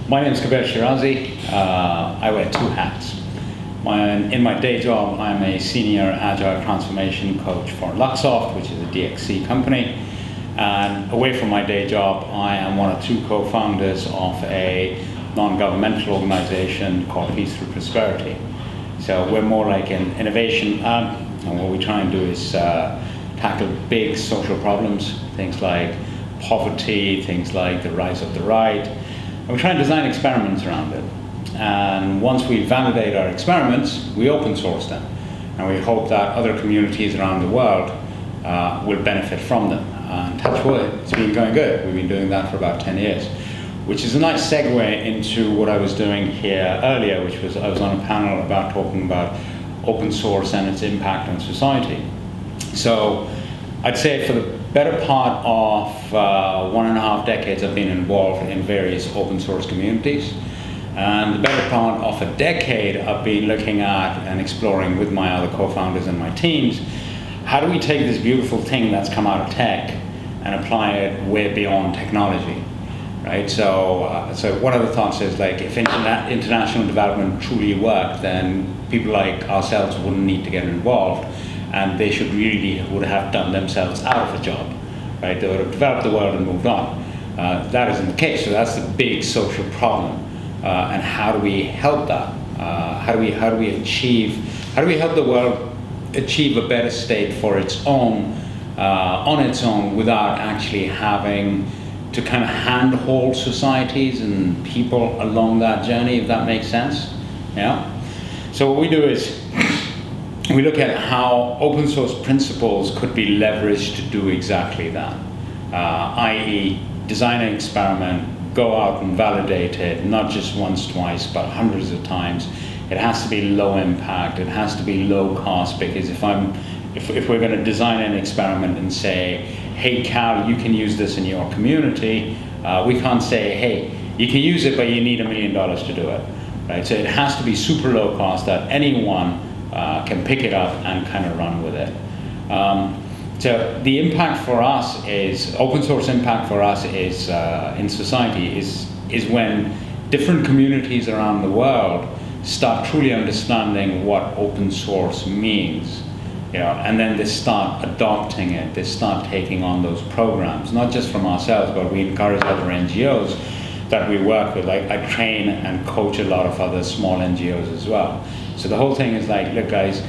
My name is Kubair Shirazee. I wear two hats. In my day job, I'm a senior agile transformation coach for Luxoft, which is a DXC company. And away from my day job, I am one of two co-founders of a non-governmental organization called Peace Through Prosperity. So we're more like an innovation hub, and what we try and do is tackle big social problems, things like poverty, things like the rise of the right. And we try and design experiments around it. And once we validate our experiments, we open source them. And we hope that other communities around the world will benefit from them. And touch wood, it's been going good. We've been doing that for about 10 years. Which is a nice segue into what I was doing here earlier, which was I was on a panel talking about open source and its impact on society. So I'd say for the better part of 1.5 decades, I've been involved in various open source communities. And the better part of a decade, I've been looking at and exploring with my other co-founders and my teams, how do we take this beautiful thing that's come out of tech and apply it way beyond technology, right? So one of the thoughts is, like, if international development truly worked, then people like ourselves wouldn't need to get involved, and they would have done themselves out of a job, right? They would have developed the world and moved on. That isn't the case, so that's the big social problem. And how do we help that? How do we help the world achieve a better state for its own, on its own, without actually having to kind of handhold societies and people along that journey, if that makes sense? Yeah. So what we do is we look at how open source principles could be leveraged to do exactly that, i.e. design an experiment, go out and validate it, not just once, twice, but hundreds of times. It has to be low impact, it has to be low cost, because if we're going to design an experiment and say, hey Cal, you can use this in your community, we can't say, hey, you can use it, but you need $1 million to do it, right? So it has to be super low cost that anyone can pick it up and kind of run with it. So the impact for us is, open source impact for us is, in society, is when different communities around the world start truly understanding what open source means, and then they start adopting it, they start taking on those programs, not just from ourselves, but we encourage other NGOs that we work with. Like, I train and coach a lot of other small NGOs as well. So the whole thing is like, look guys,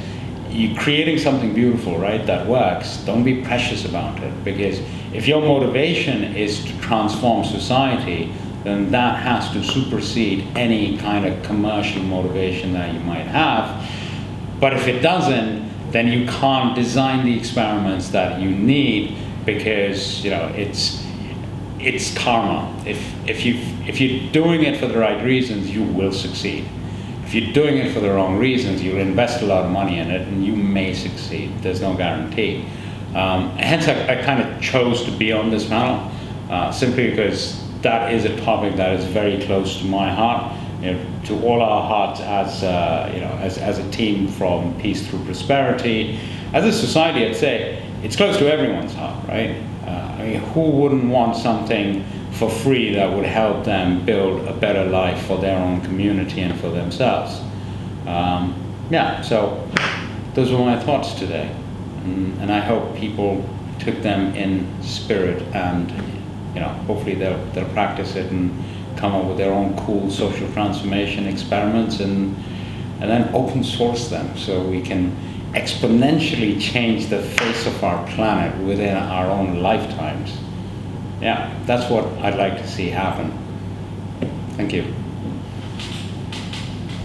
you're creating something beautiful, right, that works. Don't be precious about it, because if your motivation is to transform society, then that has to supersede any kind of commercial motivation that you might have. But if it doesn't, then you can't design the experiments that you need, because it's karma. If you're doing it for the right reasons, you will succeed. If you're doing it for the wrong reasons, you'll invest a lot of money in it and you may succeed. There's no guarantee. Hence, I kind of chose to be on this panel, simply because that is a topic that is very close to my heart, to all our hearts as a team from Peace Through Prosperity. As a society, I'd say it's close to everyone's heart, right? Who wouldn't want something for free that would help them build a better life for their own community and for themselves? So those were my thoughts today. And I hope people took them in spirit, and hopefully they'll practice it and come up with their own cool social transformation experiments, and then open source them so we can exponentially change the face of our planet within our own lifetimes. Yeah, that's what I'd like to see happen. Thank you.